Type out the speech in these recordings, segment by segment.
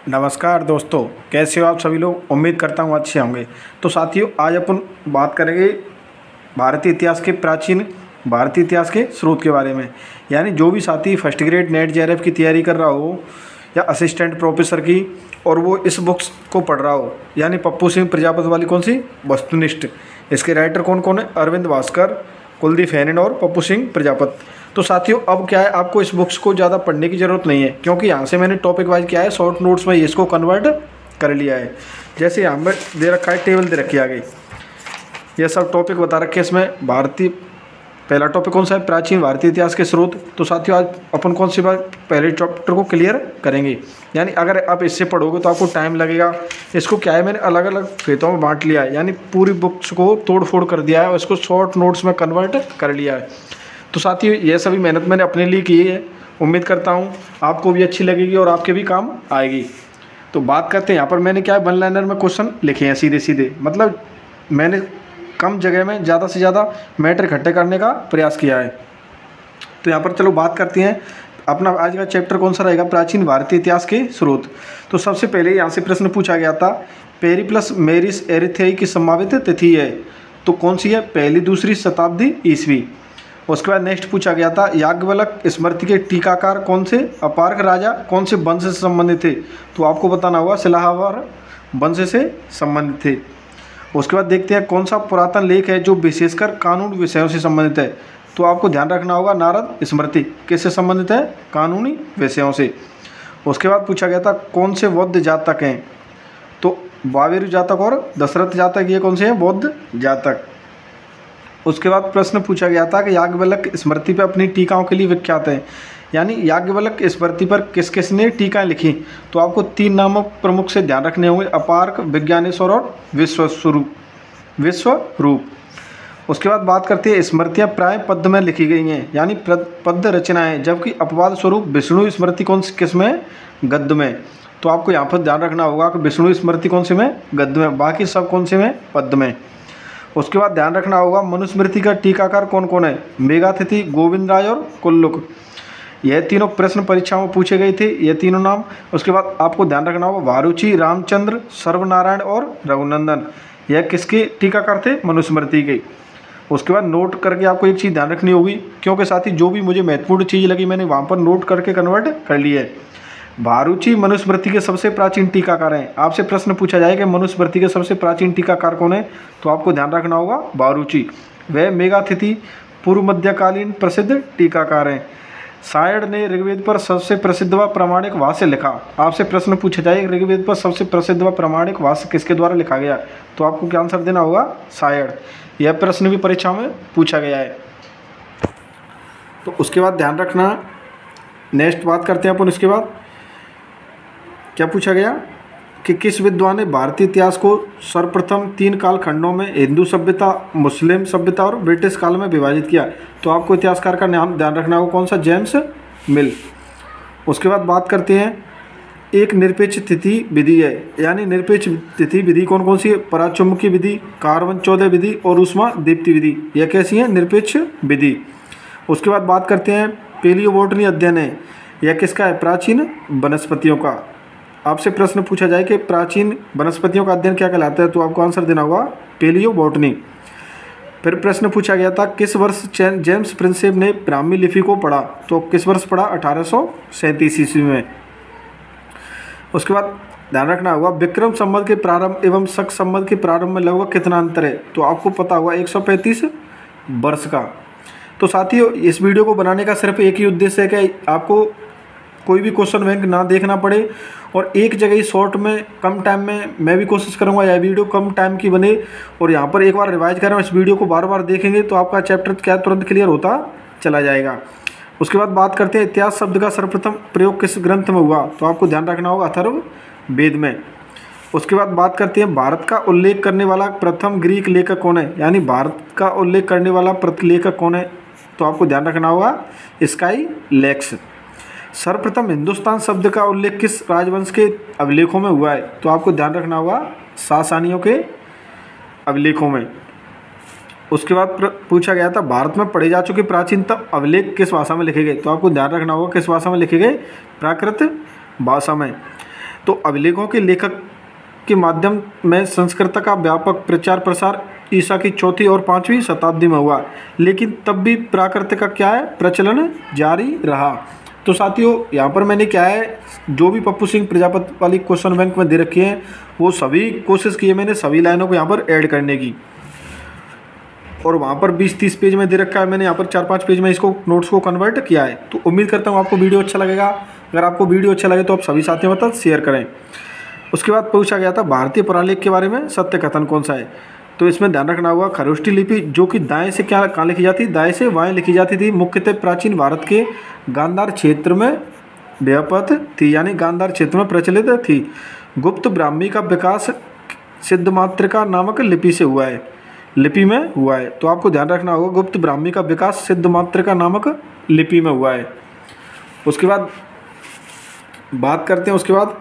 नमस्कार दोस्तों, कैसे हो आप सभी लोग। उम्मीद करता हूँ अच्छे होंगे। तो साथियों, आज अपन बात करेंगे भारतीय इतिहास के स्रोत के बारे में। यानी जो भी साथी फर्स्ट ग्रेड नेट जेआरएफ की तैयारी कर रहा हो या असिस्टेंट प्रोफेसर की, और वो इस बुक्स को पढ़ रहा हो, यानी पप्पू सिंह प्रजापत वाली कौन सी वस्तुनिष्ठ, इसके राइटर कौन कौन है, अरविंद भास्कर, कुलदीप हेनेन और पप्पू सिंह प्रजापत। तो साथियों, अब क्या है, आपको इस बुक्स को ज़्यादा पढ़ने की ज़रूरत नहीं है, क्योंकि यहाँ से मैंने टॉपिक वाइज क्या है, शॉर्ट नोट्स में इसको कन्वर्ट कर लिया है। जैसे यहाँ पर दे रखा है, टेबल दे रखी है आगे, ये सब टॉपिक बता रखे हैं इसमें। पहला टॉपिक कौन सा है, प्राचीन भारतीय इतिहास के स्रोत। तो साथियों, आज अपन कौन सी बात पहले चैप्टर को क्लियर करेंगे। यानी अगर आप इससे पढ़ोगे तो आपको टाइम लगेगा। इसको क्या है, मैंने अलग अलग फेतों में बांट लिया है, यानी पूरी बुक्स को तोड़ फोड़ कर दिया है और इसको शॉर्ट नोट्स में कन्वर्ट कर लिया है। तो साथियों, ये सभी मेहनत मैंने अपने लिए की है। उम्मीद करता हूँ आपको भी अच्छी लगेगी और आपके भी काम आएगी। तो बात करते हैं, यहाँ पर मैंने क्या है, वन लाइनर में क्वेश्चन लिखे हैं सीधे सीधे। मतलब मैंने कम जगह में ज़्यादा से ज़्यादा मैटर इकट्ठे करने का प्रयास किया है। तो यहाँ पर चलो बात करते हैं, अपना आज का चैप्टर कौन सा रहेगा, प्राचीन भारतीय इतिहास के स्रोत। तो सबसे पहले यहाँ से प्रश्न पूछा गया था, पेरिप्लस मेरिस एरिथ्रियाई की संभावित तिथि है तो कौन सी है, पहली दूसरी शताब्दी ईस्वी। उसके बाद नेक्स्ट पूछा गया था, याज्ञवल्क्य स्मृति के टीकाकार कौन से अपारग राजा कौन से वंश से संबंधित थे। तो आपको बताना होगा शिलाहार वंश से संबंधित थे। उसके बाद देखते हैं कौन सा पुरातन लेख है जो विशेषकर कानून विषयों से संबंधित है। तो आपको ध्यान रखना होगा, नारद स्मृति किससे संबंधित है, कानूनी विषयों से। उसके बाद पूछा गया था, कौन से बौद्ध जातक हैं। तो वावेरु जातक और दशरथ जातक, ये कौन से हैं, बौद्ध जातक। उसके बाद प्रश्न पूछा गया था कि याज्ञवल्क्य स्मृति पर अपनी टीकाओं के लिए विख्यात है। यानी याज्ञवल्क्य स्मृति पर किस किस ने टीकाएँ लिखी। तो आपको तीन नामों प्रमुख से ध्यान रखने होंगे, अपार्क, विज्ञानेश्वर और विश्वरूप। उसके बाद बात करते हैं, स्मृतियाँ प्राय पद्य में लिखी गई हैं, यानी पद्य रचनाएं, जबकि अपवाद स्वरूप विष्णु स्मृति कौन किस में, गद्य में। तो आपको यहाँ पर ध्यान रखना होगा कि विष्णु स्मृति कौन से में, गद्य में, बाकी सब कौन से में, पद्य में। उसके बाद ध्यान रखना होगा, मनुस्मृति का टीकाकार कौन कौन है, मेघातिथि, गोविंद राय और कुल्लुक। यह तीनों प्रश्न परीक्षाओं में पूछे गए थे, ये तीनों नाम। उसके बाद आपको ध्यान रखना होगा, भारुचि, रामचंद्र, सर्वनारायण और रघुनंदन, यह किसके टीकाकार थे, मनुस्मृति के। उसके बाद नोट करके आपको एक चीज़ ध्यान रखनी होगी, क्योंकि साथ ही जो भी मुझे महत्वपूर्ण चीज़ लगी मैंने वहाँ पर नोट करके कन्वर्ट कर ली है। भारुचि मनुस्मृति के सबसे प्राचीन टीकाकार हैं। आपसे प्रश्न पूछा जाए कि मनुस्मृति के सबसे प्राचीन टीकाकार कौन है, तो आपको ध्यान रखना होगा भारुचि। वह मेघातिथि पूर्व मध्यकालीन प्रसिद्ध टीकाकार हैं। सायण ने ऋग्वेद पर सबसे प्रसिद्ध व प्रामाणिक भाष्य लिखा। आपसे प्रश्न पूछा जाए, ऋग्वेद पर सबसे प्रसिद्ध व प्रामाणिक भाष्य किसके द्वारा लिखा गया, तो आपको क्या आंसर देना होगा, सायण। यह प्रश्न भी परीक्षा में पूछा गया है। तो उसके बाद ध्यान रखना, नेक्स्ट बात करते हैं अपन। उसके बाद क्या पूछा गया कि किस विद्वान ने भारतीय इतिहास को सर्वप्रथम 3 कालखंडों में, हिंदू सभ्यता, मुस्लिम सभ्यता और ब्रिटिश काल में विभाजित किया। तो आपको इतिहासकार का नाम ध्यान रखना होगा, कौन सा, जेम्स मिल। उसके बाद बात करते हैं, एक निरपेक्ष तिथि विधि है, यानी निरपेक्ष तिथि विधि कौन कौन सी है, पराचुंबकी विधि, कार्बन 14 विधि और ऊष्मा दीप्ति विधि, यह कैसी है, निरपेक्ष विधि। उसके बाद बात करते हैं, पेलियोबोटनी अध्ययन है, यह किसका है, प्राचीन वनस्पतियों का। आपसे प्रश्न पूछा जाए कि प्राचीन वनस्पतियों का अध्ययन क्या कहलाता है, तो आपको आंसर देना होगा, पेलियोबोटनी। फिर प्रश्न पूछा गया था, किस वर्ष जेम्स प्रिंसेप ने ब्राह्मी लिपि को पढ़ा। तो किस वर्ष पढ़ा, 1837 ईस्वी में। उसके बाद ध्यान रखना होगा, विक्रम संवत के प्रारंभ एवं शक संवत के प्रारंभ में लगभग कितना अंतर है। तो आपको पता होगा 135 वर्ष का। तो साथियों, इस वीडियो को बनाने का सिर्फ एक ही उद्देश्य है कि आपको कोई भी क्वेश्चन बैंक ना देखना पड़े और एक जगह ही शॉर्ट में कम टाइम में मैं भी कोशिश करूंगा यह वीडियो कम टाइम की बने। और यहाँ पर एक बार रिवाइज करें, इस वीडियो को बार बार देखेंगे तो आपका चैप्टर क्या तुरंत क्लियर होता चला जाएगा। उसके बाद बात करते हैं, इतिहास शब्द का सर्वप्रथम प्रयोग किस ग्रंथ में हुआ। तो आपको ध्यान रखना होगा, अथर्ववेद में। उसके बाद बात करते हैं, भारत का उल्लेख करने वाला प्रथम ग्रीक लेखक कौन है, यानी भारत का उल्लेख करने वाला प्रथम लेखक कौन है। तो आपको ध्यान रखना होगा, स्काईलैक्स। सर्वप्रथम हिंदुस्तान शब्द का उल्लेख किस राजवंश के अभिलेखों में हुआ है। तो आपको ध्यान रखना होगा, सासानियों के अभिलेखों में। उसके बाद पूछा गया था, भारत में पढ़े जा चुके प्राचीनतम अभिलेख किस भाषा में लिखे गए। तो आपको ध्यान रखना होगा, किस भाषा में लिखे गए, प्राकृत भाषा में। तो अभिलेखों के लेखक के माध्यम में संस्कृत का व्यापक प्रचार प्रसार ईसा की 4वीं और 5वीं शताब्दी में हुआ, लेकिन तब भी प्राकृत का क्या है प्रचलन जारी रहा। तो साथियों यहाँ पर मैंने क्या है जो भी पप्पू सिंह प्रजापति वाली क्वेश्चन बैंक में दे रखे हैं वो सभी कोशिश की है मैंने सभी लाइनों को यहाँ पर ऐड करने की, और वहाँ पर 20-30 पेज में दे रखा है, मैंने यहाँ पर 4-5 पेज में इसको नोट्स को कन्वर्ट किया है। तो उम्मीद करता हूँ आपको वीडियो अच्छा लगेगा। अगर आपको वीडियो अच्छा लगे तो आप सभी साथियों के साथ शेयर करें। उसके बाद पूछा गया था भारतीय पुरालेख के बारे में सत्य कथन कौन सा है। तो इसमें ध्यान रखना होगा खरोष्ठी लिपि जो कि दाएं से क्या कहाँ लिखी जाती, दाएं से बाएं लिखी जाती थी, मुख्यतः प्राचीन भारत के गांधार क्षेत्र में व्यापक थी, यानी गांधार क्षेत्र में प्रचलित थी। गुप्त ब्राह्मी का विकास सिद्धमातृका नामक लिपि से हुआ है, लिपि में हुआ है। तो आपको ध्यान रखना होगा गुप्त ब्राह्मी का विकास सिद्धमातृका नामक लिपि में हुआ है। उसके बाद बात करते हैं उसके बाद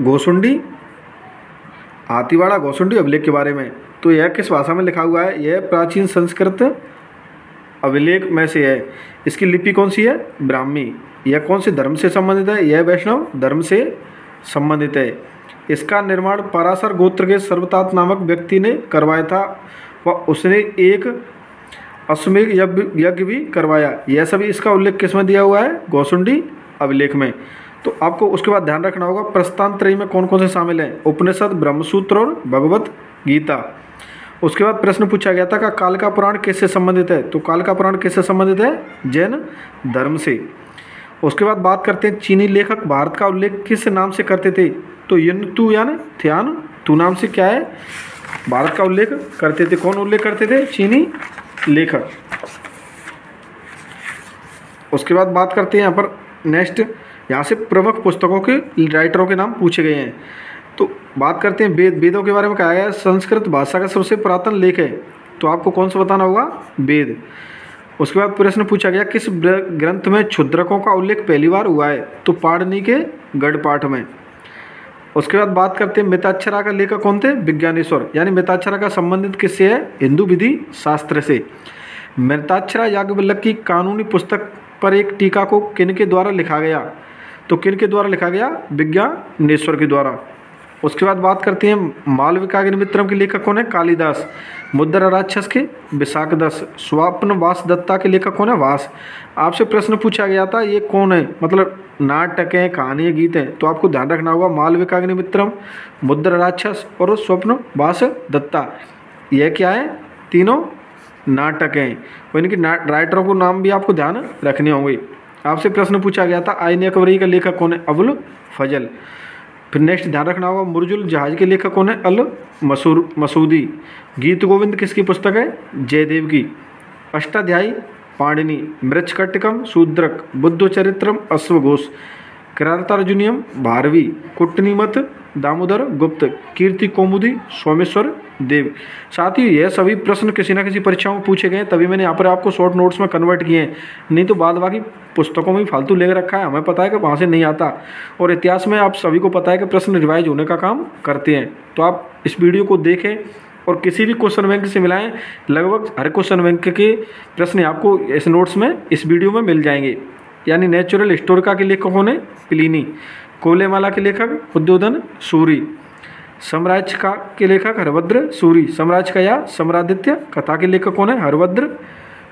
गोसुंडी हाथीवाड़ा गोसुंडी अभिलेख के बारे में। तो यह किस भाषा में लिखा हुआ है, यह प्राचीन संस्कृत अभिलेख में से है। इसकी लिपि कौन सी है, ब्राह्मी। यह कौन से धर्म से संबंधित है, यह वैष्णव धर्म से संबंधित है। इसका निर्माण पराशर गोत्र के सर्वतात नामक व्यक्ति ने करवाया था व उसने एक अश्वमेध यज्ञ भी करवाया। यह सभी इसका उल्लेख किस में दिया हुआ है, गोसुंडी अभिलेख में। तो आपको उसके बाद ध्यान रखना होगा प्रस्थान त्रयी में कौन कौन से शामिल हैं, उपनिषद, ब्रह्मसूत्र और भगवत गीता। उसके बाद प्रश्न पूछा गया था कि कालिका पुराण किससे संबंधित है। तो कालिका पुराण किससे संबंधित है, जैन धर्म से। उसके बाद बात करते हैं चीनी लेखक भारत का उल्लेख किस नाम से करते थे। तो यिनतु यानी थ्यान तू नाम से क्या है भारत का उल्लेख करते थे। कौन उल्लेख करते थे, चीनी लेखक। उसके बाद बात करते हैं यहाँ पर नेक्स्ट, यहाँ से प्रमुख पुस्तकों के राइटरों के नाम पूछे गए हैं। तो बात करते हैं वेद। वेदों के बारे में कहा गया है संस्कृत भाषा का सबसे पुरातन लेख है। तो आपको कौन सा बताना होगा, वेद। उसके बाद प्रश्न पूछा गया किस ग्रंथ में क्षुद्रकों का उल्लेख पहली बार हुआ है। तो पाणिनि के गढ़पाठ में। उसके बाद बात करते हैं मिताक्षरा का लेखक कौन थे, विज्ञानेश्वर। यानी मिताक्षरा का संबंधित किससे है, हिंदू विधि शास्त्र से। मिताक्षरा याज्ञवल्क्य की कानूनी पुस्तक पर एक टीका को किनके द्वारा लिखा गया। तो किनके द्वारा लिखा गया, विज्ञानेश्वर के द्वारा। उसके बाद बात करते हैं मालविकाग्निमित्रम के लेखक कौन है, कालिदास। मुद्रा राक्षस के विशाखदत्त। स्वप्न वास दत्ता के लेखक कौन है, वास। आपसे प्रश्न पूछा गया था ये कौन है, मतलब नाटक हैं, कहानी, गीत हैं। तो आपको ध्यान रखना होगा मालविकाग्निमित्रम, मुद्रा राक्षस और स्वप्न वास दत्ता। यह क्या है, तीनों नाटक हैं। और इनके राइटरों को नाम भी आपको ध्यान रखने होंगे। आपसे प्रश्न पूछा गया था आईन अकबरी का लेखक कौन है, अबुल फजल। फिर नेक्स्ट ध्यान रखना होगा मुर्जुल जहाज के लेखक कौन है, अल मसूदी। गीत गोविंद किसकी पुस्तक है, जयदेव की। अष्टाध्यायी पाणिनि। मृच्छकटिकम शूद्रक। बुद्ध चरित्रम अश्वघोष। किरातार्जुनियम भारवी। कुट्टनीमत दामोदर गुप्त। कीर्ति कौमुदी सोमेश्वर देव। साथ ही यह सभी प्रश्न किसी न किसी परीक्षाओं में पूछे गए, तभी मैंने यहाँ पर आपको शॉर्ट नोट्स में कन्वर्ट किए हैं। नहीं तो बाद बाकी पुस्तकों में फालतू ले रखा है, हमें पता है कि वहाँ से नहीं आता। और इतिहास में आप सभी को पता है कि प्रश्न रिवाइज होने का काम करते हैं। तो आप इस वीडियो को देखें और किसी भी क्वेश्चन बैंक से मिलाएं। लगभग हर क्वेश्चन बैंक के प्रश्न आपको इस नोट्स में, इस वीडियो में मिल जाएंगे। यानी नेचुरल हिस्टोरिका के लेखक कौन है, प्लिनी। कोलेमाला के लेखक उद्योधन सूरी। साम्राज्य का के लेखक हरभद्र सूरी। साम्राज्य का या सम्रादित्य कथा के लेखक कौन है, हरभद्र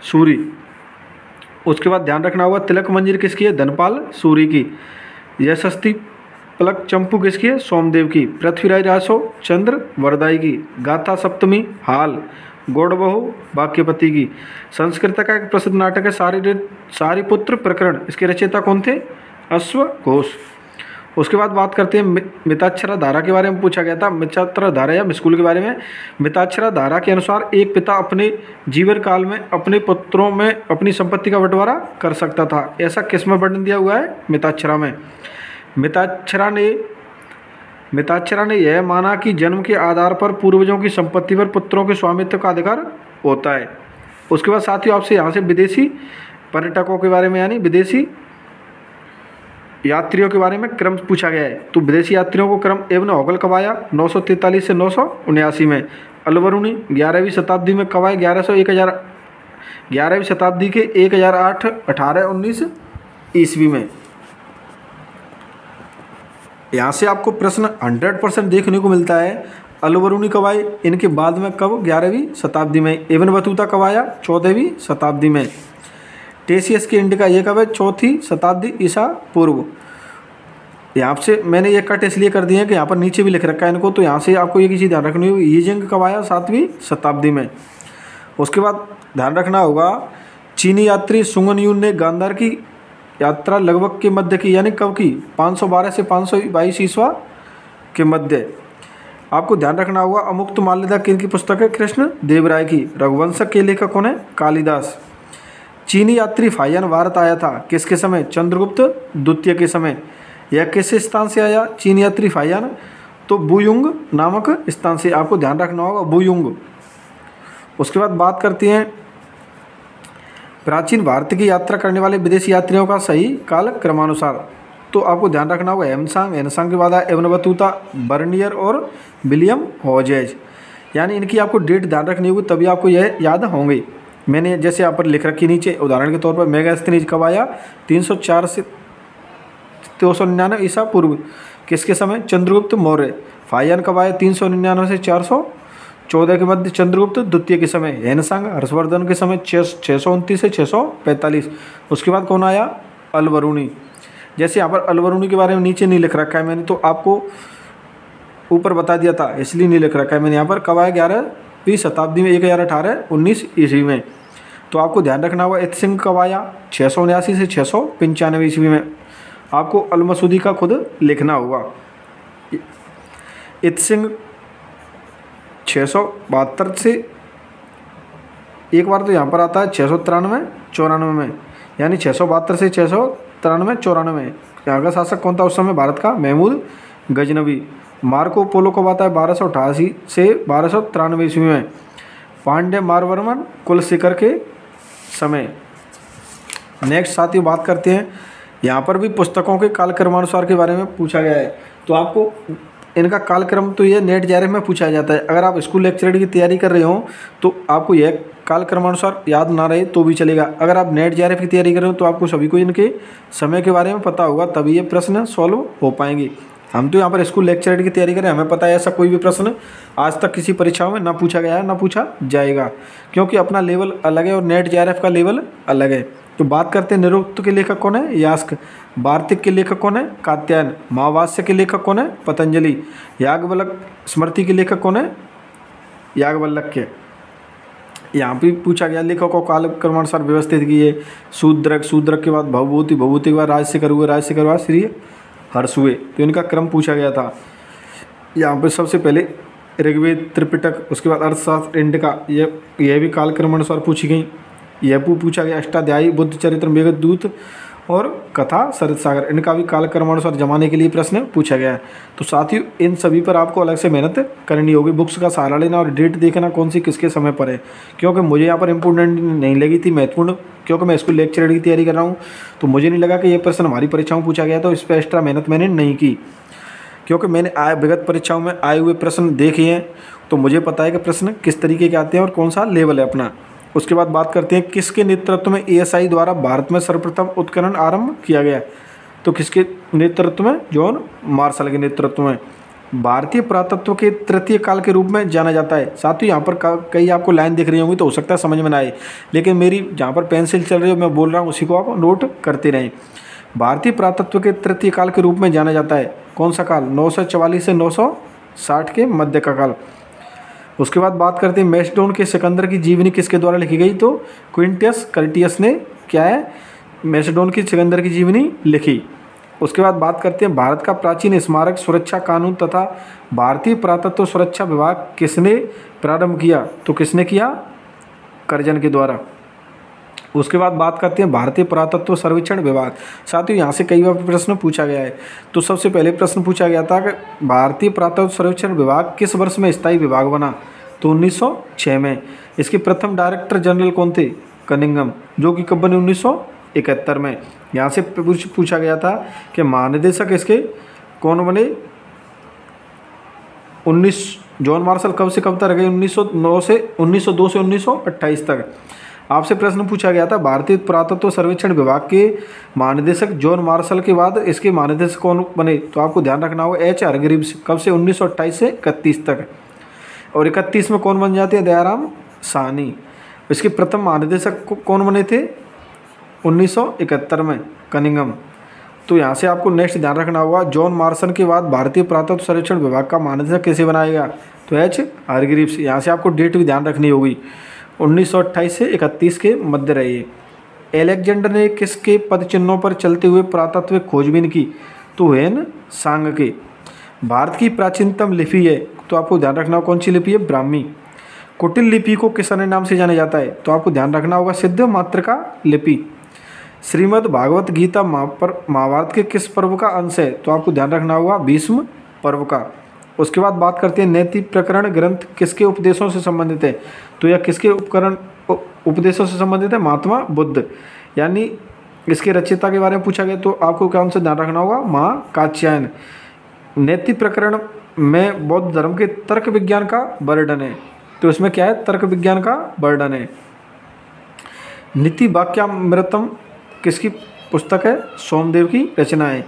सूरी। उसके बाद ध्यान रखना होगा तिलक मंजरी किसकी है, धनपाल सूरी की। यशस्ती पलक चंपू किसकी है, सोमदेव की। पृथ्वीराज रासो चंद्र वरदाई की। गाथा सप्तमी हाल गौड़बहु वाक्यपति की। संस्कृत का एक प्रसिद्ध नाटक है सारीपुत्र प्रकरण। इसके रचयिता कौन थे, अश्वघोष। उसके बाद बात करते हैं मिताक्षरा धारा के बारे में पूछा गया था। मिताक्षरा धारा या मिस्कूल के बारे में। मिताक्षरा धारा के अनुसार एक पिता अपने जीवन काल में अपने पुत्रों में अपनी संपत्ति का बंटवारा कर सकता था। ऐसा किस में वर्णन दिया हुआ है, मिताक्षरा में। मिताक्षरा ने यह माना कि जन्म के आधार पर पूर्वजों की संपत्ति पर पुत्रों के स्वामित्व का अधिकार होता है। उसके बाद साथियों आपसे यहाँ से विदेशी पर्यटकों के बारे में यानी विदेशी यात्रियों के बारे में क्रम पूछा गया है। तो विदेशी यात्रियों को क्रम एवं होगल कब आया, 943 से 979 में। अलबरूनी 11वीं शताब्दी में कब आए, 1100 1000 11वीं शताब्दी के 1008 18 19 ईस्वी में। यहाँ से आपको प्रश्न 100% देखने को मिलता है। अलबरूनी कब आए, इनके बाद में कब, 11वीं शताब्दी में। इब्न बतूता कब आया, 14वीं शताब्दी में। टेसियस की इंडिका ये कब है, 4वीं शताब्दी ईसा पूर्व। यहाँ से मैंने ये कट इसलिए कर दिए हैं कि यहाँ पर नीचे भी लिख रखा है इनको, तो यहाँ से आपको एक चीज़ ध्यान रखनी होगी, यीजिंग कब आया, 7वीं शताब्दी में। उसके बाद ध्यान रखना होगा चीनी यात्री सुंगन यून ने गांधार की यात्रा लगभग के मध्य की, यानी कब की, 512 से 522 ईस्वा के मध्य। आपको ध्यान रखना होगा अमुक्त माल्यदा किनकी पुस्तक है, कृष्ण देव राय की। रघुवंशक के लेखक कौन है, कालिदास। चीनी यात्री फाहियान भारत आया था किसके समय, चंद्रगुप्त द्वितीय के समय। यह किस स्थान से आया चीनी यात्री फाहियान, तो बुयुंग नामक स्थान से। आपको ध्यान रखना होगा बुयुंग। उसके बाद बात करते हैं प्राचीन भारत की यात्रा करने वाले विदेशी यात्रियों का सही काल क्रमानुसार। तो आपको ध्यान रखना होगा एनसांग के बाद इब्न बतूता, बर्नियर और विलियम हॉजेज। यानी इनकी आपको डेट ध्यान रखनी होगी, तभी आपको यह याद होंगे। मैंने जैसे यहाँ पर लिख रखी नीचे, उदाहरण के तौर पर मेगास्थनीज कब आया, 304 से 399 ईसा पूर्व, किसके समय, चंद्रगुप्त मौर्य। फाहियान कब आया, 399 से 414 के मध्य, चंद्रगुप्त द्वितीय के समय। हेनसांग हर्षवर्धन के समय 629 से 645। उसके बाद कौन आया, अलबरूनी। जैसे यहाँ पर अलबरूनी के बारे में नीचे नहीं लिख रखा है मैंने, तो आपको ऊपर बता दिया था इसलिए नहीं लिख रखा है मैंने यहाँ पर। कब आया, 11वीं शताब्दी में, 1018 19 ईस्वी में। तो आपको ध्यान रखना होगा इत्सिंग कब आया, 679 से 695 ईस्वी में। आपको अलमसूदी का खुद लिखना होगा। इत्सिंग 672 से, एक बार तो यहाँ पर आता है 693 94 में, यानी 672 से 693 94। यहाँ का शासक कौन था उस समय भारत का, महमूद गजनवी। मार्को पोलो कब आता है, 1288 से 1293 ईस्वी में, पांड्य मारवर्मन कुलशेखर के समय। नेक्स्ट साथियों बात करते हैं, यहाँ पर भी पुस्तकों के कालक्रमानुसार के बारे में पूछा गया है। तो आपको इनका कालक्रम तो ये नेट जेआरएफ में पूछा जाता है। अगर आप स्कूल लेक्चरर की तैयारी कर रहे हो तो आपको यह कालक्रमानुसार याद ना रहे तो भी चलेगा। अगर आप नेट जेआरएफ की तैयारी कर रहे हो तो आपको सभी को इनके समय के बारे में पता होगा, तभी ये प्रश्न सॉल्व हो पाएंगे। हम तो यहाँ पर स्कूल लेक्चरर की तैयारी करें, हमें पता है ऐसा कोई भी प्रश्न आज तक किसी परीक्षाओं में ना पूछा गया है ना पूछा जाएगा, क्योंकि अपना लेवल अलग है और नेट जेआरएफ का लेवल अलग है। तो बात करते हैं निरुक्त के लेखक कौन है, यास्क। वार्तिक के लेखक कौन है, कात्यायन। महावास्य के लेखक कौन है, पतंजलि। याज्ञवल्क स्मृति के लेखक कौन है, याज्ञवल्क्य। यहाँ भी पूछा गया लेखकों को कालक्रमानुसार व्यवस्थित किए। शूद्रक के बाद भवभूति, भवभूति के बाद राजशेखर हुए, राजशेखर के बाद श्री हर्ष हुए। तो इनका क्रम पूछा गया था। यहाँ पर सबसे पहले ऋग्वेद, त्रिपिटक, उसके बाद अर्थशास्त्र, इंडिका, यह भी कालक्रमानुसार पूछी गई। यह पूछा गया अष्टाध्यायी, बुद्ध चरित्र, मेघदूत और कथा सरित सागर, इनका भी कालक्रमानुसार जमाने के लिए प्रश्न पूछा गया है। तो साथियों इन सभी पर आपको अलग से मेहनत करनी होगी, बुक्स का सहारा लेना और डेट देखना कौन सी किसके समय पर है, क्योंकि मुझे यहाँ पर इम्पोर्टेंट नहीं लगी थी, महत्वपूर्ण, क्योंकि मैं स्कूल लेक्चरर की तैयारी कर रहा हूँ। तो मुझे नहीं लगा कि ये प्रश्न हमारी परीक्षाओं में पूछा गया, तो इस पर एक्स्ट्रा मेहनत मैंने नहीं की, क्योंकि मैंने विगत परीक्षाओं में आए हुए प्रश्न देखे हैं। तो मुझे पता है कि प्रश्न किस तरीके के आते हैं और कौन सा लेवल है अपना। उसके बाद बात करते हैं किसके नेतृत्व में एएसआई द्वारा भारत में सर्वप्रथम उत्खनन आरंभ किया गया। तो किसके नेतृत्व में, जॉन मार्शल के नेतृत्व में। भारतीय पुरातत्व के तृतीय काल के रूप में जाना जाता है। साथ ही यहाँ पर कई आपको लाइन दिख रही होंगी तो हो सकता है समझ में ना आए, लेकिन मेरी जहाँ पर पेंसिल चल रही है मैं बोल रहा हूँ उसी को आप नोट करते रहें। भारतीय पुरातत्व के तृतीय काल के रूप में जाना जाता है कौन सा काल, 944 से 960 के मध्य का काल। उसके बाद बात करते हैं मैसडोन के सिकंदर की जीवनी किसके द्वारा लिखी गई। तो क्विंटियस कर्टियस ने क्या है, मैसडोन की सिकंदर की जीवनी लिखी। उसके बाद बात करते हैं भारत का प्राचीन स्मारक सुरक्षा कानून तथा भारतीय पुरातत्व सुरक्षा विभाग किसने प्रारंभ किया। तो किसने किया, कर्जन के द्वारा। उसके बाद बात करते हैं भारतीय पुरातत्व सर्वेक्षण विभाग। साथियों यहाँ से कई बार प्रश्न पूछा गया है। तो सबसे पहले प्रश्न पूछा गया था कि भारतीय पुरातत्व सर्वेक्षण विभाग किस वर्ष में स्थायी विभाग बना। तो 1906 में। इसके प्रथम डायरेक्टर जनरल कौन थे, कनिंघम, जो कि कब बने, 1971 में। यहाँ से पूछा गया था कि महानिदेशक इसके कौन बने, 19 जॉन मार्शल कब से कब तक रहे, 1902 से 1928 तक। आपसे प्रश्न पूछा गया था भारतीय पुरातत्व सर्वेक्षण विभाग के महानिदेशक जॉन मार्शल के बाद इसके महानिदेशक कौन बने, तो आपको ध्यान रखना होगा एच हरग्रीव्स। कब से? 1928 से 31 तक। और 31 में कौन बन जाते हैं? दयाराम साहनी। इसके प्रथम महानिदेशक कौन बने थे? 1971 में कनिंघम। तो यहाँ से आपको नेक्स्ट ध्यान रखना होगा, जॉन मार्शल के बाद भारतीय पुरातत्व सर्वेक्षण विभाग का महानिदेशक कैसे बनाएगा, तो एच हरग्रीव्स। यहाँ से आपको डेट भी ध्यान रखनी होगी, 1928 से 31 के मध्य रही। एलेक्जेंडर ने किसके पद चिन्हों पर चलते हुए पुरातत्व खोजबीन की, तो हुएन सांग के। भारत की प्राचीनतम लिपि है, तो आपको ध्यान रखना होगा कौन सी लिपि है? ब्राह्मी। कुटिल लिपि को किस अन्य नाम से जाना जाता है, तो आपको ध्यान रखना होगा सिद्ध मातृका लिपि। श्रीमद् भागवत गीता महाभारत के किस पर्व का अंश है, तो आपको ध्यान रखना होगा भीष्म पर्व का। उसके बाद बात करते हैं नैति प्रकरण ग्रंथ किसके उपदेशों से संबंधित है, तो यह किसके उपदेशों से संबंधित है? महात्मा बुद्ध। यानी इसके रचयिता के बारे में पूछा गया तो आपको कौन सा ध्यान रखना होगा? माँ कात्यायन। नैति प्रकरण में बौद्ध धर्म के तर्क विज्ञान का वर्णन है, तो इसमें क्या है? तर्क विज्ञान का वर्णन है। नीति वाक्यामृतम किसकी पुस्तक है? सोमदेव की रचना है।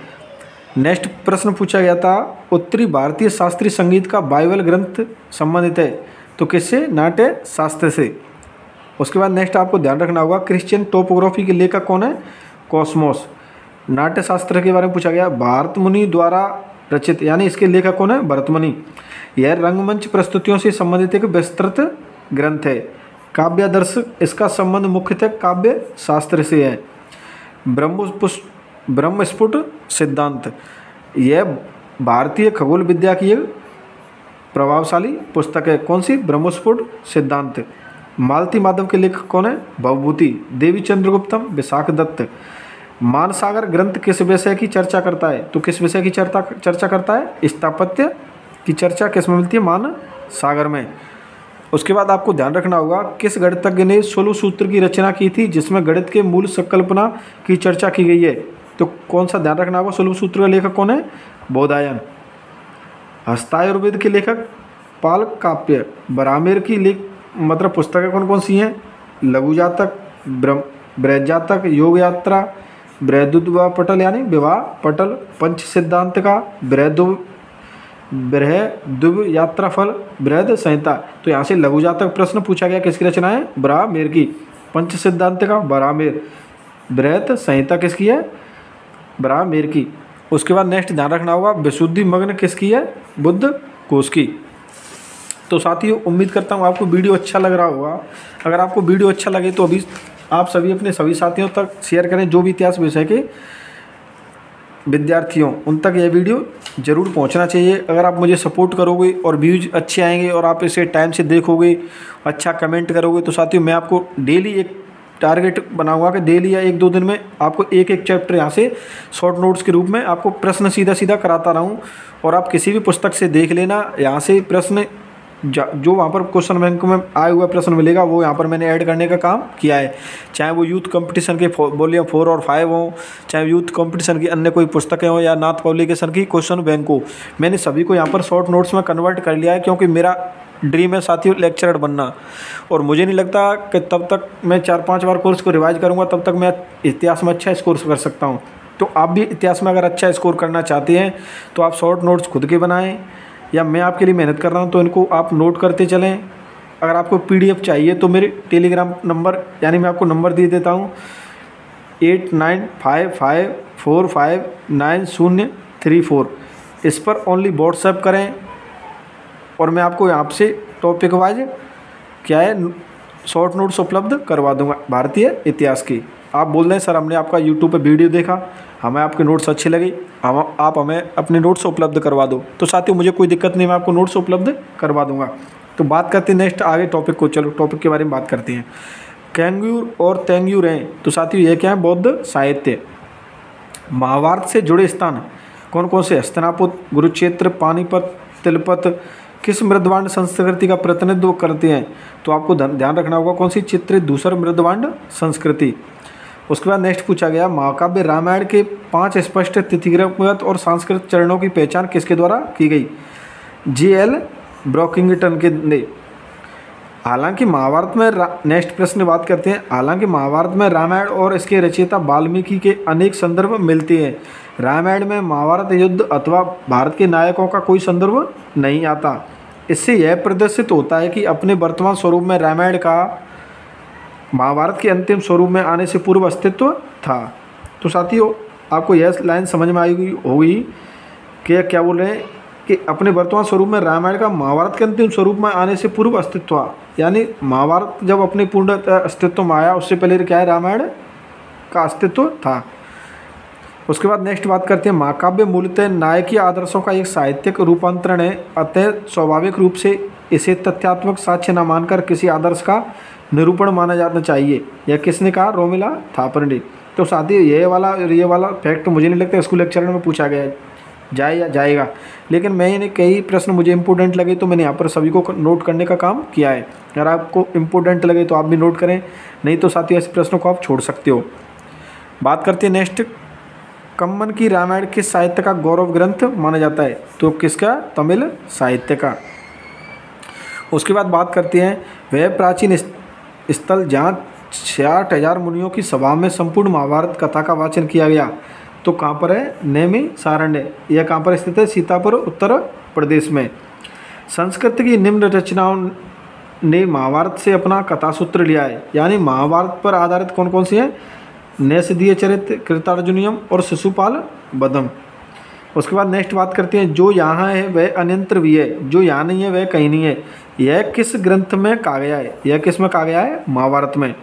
नेक्स्ट प्रश्न पूछा गया था उत्तरी भारतीय शास्त्रीय संगीत का बाइबल ग्रंथ संबंधित है, तो किससे? नाट्य शास्त्र से। उसके बाद नेक्स्ट आपको ध्यान रखना होगा क्रिश्चियन टोपोग्राफी के लेखक कौन है? कॉस्मोस। नाट्य शास्त्र के बारे में पूछा गया भरतमुनि द्वारा रचित, यानी इसके लेखक कौन है? भरतमुनि। यह रंगमंच प्रस्तुतियों से संबंधित एक विस्तृत ग्रंथ है। काव्यादर्श, इसका संबंध मुख्यतः काव्य शास्त्र से है। ब्रह्मस्फुट सिद्धांत, यह भारतीय खगोल विद्या की एक प्रभावशाली पुस्तक है। कौन सी? ब्रह्मस्फुट सिद्धांत। मालती माधव के लेखक कौन है? भवभूति। देवी चंद्रगुप्तम, विशाख दत्त। मानसागर ग्रंथ किस विषय की चर्चा करता है, तो किस विषय की चर्चा करता है? स्थापत्य की चर्चा किस में मिलती है? मानसागर में। उसके बाद आपको ध्यान रखना होगा किस गणितज्ञ ने 16 सूत्र की रचना की थी जिसमें गणित के मूल संकल्पना की चर्चा की गई है, तो कौन सा ध्यान रखना होगा? 16 सूत्र का लेखक कौन है? बोधायन। हस्तायुर्वेद के लेखक पाल काप्य। बरामेर की मतलब पुस्तकें कौन कौन सी हैं? लघु जातक, बृहद जातक, योग यात्रा, बृहदुद्वा पटल यानी विवाह पटल, पंच सिद्धांत का बृहदुव यात्राफल, बृहद संहिता। तो यहाँ से लघु जातक प्रश्न पूछा गया किसकी रचना है? बरामेर की। पंच सिद्धांत का बरामेर। बृहद संहिता किसकी है? बरामेर की। उसके बाद नेक्स्ट ध्यान रखना होगा विशुद्धि मग्न किसकी है? बुद्ध घोष की। तो साथियों उम्मीद करता हूँ आपको वीडियो अच्छा लग रहा होगा। अगर आपको वीडियो अच्छा लगे तो अभी आप सभी अपने सभी साथियों तक शेयर करें, जो भी इतिहास विषय के विद्यार्थियों उन तक यह वीडियो ज़रूर पहुंचना चाहिए। अगर आप मुझे सपोर्ट करोगे और व्यूज अच्छे आएंगे और आप इसे टाइम से देखोगे, अच्छा कमेंट करोगे, तो साथियों मैं आपको डेली एक टारगेट बनाऊंगा कि डेली या 1-2 दिन में आपको एक एक चैप्टर यहाँ से शॉर्ट नोट्स के रूप में आपको प्रश्न सीधा सीधा कराता रहूँ। और आप किसी भी पुस्तक से देख लेना, यहाँ से प्रश्न जो वहाँ पर क्वेश्चन बैंक में आया हुआ प्रश्न मिलेगा वो यहाँ पर मैंने ऐड करने का काम किया है। चाहे वो यूथ कंपटीशन के वॉल्यूम 4 और 5 हों, चाहे यूथ कंपटीशन की अन्य कोई पुस्तकें हों या नाथ पब्लिकेशन की क्वेश्चन बैंक हो, मैंने सभी को यहाँ पर शॉर्ट नोट्स में कन्वर्ट कर लिया है। क्योंकि मेरा ड्रीम है साथियों लेक्चरर बनना, और मुझे नहीं लगता कि तब तक मैं 4-5 बार कोर्स को रिवाइज करूँगा तब तक मैं इतिहास में अच्छा स्कोर कर सकता हूँ। तो आप भी इतिहास में अगर अच्छा स्कोर करना चाहते हैं तो आप शॉर्ट नोट्स खुद के बनाएं, या मैं आपके लिए मेहनत कर रहा हूं तो इनको आप नोट करते चलें। अगर आपको पीडीएफ चाहिए तो मेरे टेलीग्राम नंबर, यानी मैं आपको नंबर दे देता हूं 8955459034, इस पर ओनली व्हाट्सएप करें और मैं आपको यहाँ से टॉपिक वाइज क्या है शॉर्ट नोट्स उपलब्ध करवा दूंगा भारतीय इतिहास की। आप बोल रहे हैं सर हमने आपका यूट्यूब पे वीडियो देखा, हमें आपके नोट्स अच्छे लगे, आप हमें अपने नोट्स उपलब्ध करवा दो। तो साथियों मुझे कोई दिक्कत नहीं, मैं आपको नोट्स उपलब्ध करवा दूंगा। तो बात करते हैं नेक्स्ट आगे टॉपिक को, चलो टॉपिक के बारे में बात करते हैं। कैंग्यूर और तेंग्यूर हैं, तो साथियों ये क्या है? बौद्ध साहित्य। महाभारत से जुड़े स्थान कौन कौन से? हस्तिनापुर, कुरुक्षेत्र, पानीपत, तिलपत किस मृदवांड संस्कृति का प्रतिनिधित्व करते हैं? तो आपको ध्यान रखना होगा कौन सी? चित्र धूसर मृदवांड संस्कृति। उसके बाद नेक्स्ट पूछा गया महाकाव्य रामायण के 5 स्पष्ट तिथिगत और सांस्कृतिक चरणों की पहचान किसके द्वारा की गई? J.L. ब्रॉकिंगटन के ने। हालांकि महाभारत में नेक्स्ट प्रश्न बात करते हैं। हालांकि महाभारत में रामायण और इसके रचयिता वाल्मीकि के अनेक संदर्भ मिलते हैं। रामायण में महाभारत युद्ध अथवा भारत के नायकों का कोई संदर्भ नहीं आता। इससे यह प्रदर्शित होता है कि अपने वर्तमान स्वरूप में रामायण का महाभारत के अंतिम स्वरूप में आने से पूर्व अस्तित्व था। तो साथियों, आपको यह लाइन समझ में आई होगी कि क्या बोल रहे हैं कि अपने वर्तमान स्वरूप में रामायण का महाभारत के अंतिम स्वरूप में आने से पूर्व अस्तित्व, यानी महाभारत जब अपने पूर्ण अस्तित्व में आया उससे पहले क्या है, रामायण का अस्तित्व था। उसके बाद नेक्स्ट बात करते हैं, महाकाव्य मूलतः नायकीय आदर्शों का एक साहित्यिक रूपांतरण है, अतः स्वाभाविक रूप से इसे तथ्यात्मक साक्ष्य न मानकर किसी आदर्श का निरूपण माना जाना चाहिए। यह किसने कहा, रोमिला थापर ने। तो साथियों, ये वाला फैक्ट मुझे नहीं लगता स्कूल लेक्चर में पूछा गया जाएगा, लेकिन मैंने कई प्रश्न मुझे इंपॉर्टेंट लगे तो मैंने यहाँ पर सभी को नोट करने का काम किया है। अगर आपको इंपॉर्टेंट लगे तो आप भी नोट करें, नहीं तो साथियों ऐसे प्रश्नों को आप छोड़ सकते हो। बात करते हैं नेक्स्ट, कम्मन की रामायण किस साहित्य का गौरव ग्रंथ माना जाता है, तो किसका, तमिल साहित्य का। उसके बाद बात करते हैं, वह प्राचीन स्थल जहाँ 60,000 मुनियों की सभा में संपूर्ण महाभारत कथा का वाचन किया गया, तो कहाँ पर है, नेमि सारण्य। यह कहाँ पर स्थित है, सीतापुर उत्तर प्रदेश में। संस्कृत की निम्न रचनाओं ने महाभारत से अपना कथा सूत्र लिया है, यानी महाभारत पर आधारित कौन कौन सी है, नैषधीय चरित्र, कृतार्जुनियम और शिशुपाल वधम। उसके बाद नेक्स्ट बात करते हैं, जो यहाँ है वह अन्यंत्र भी है, जो यहाँ नहीं है वह कहीं नहीं है। यह किस ग्रंथ में कहा गया है, यह किस में कहा गया है, महाभारत में।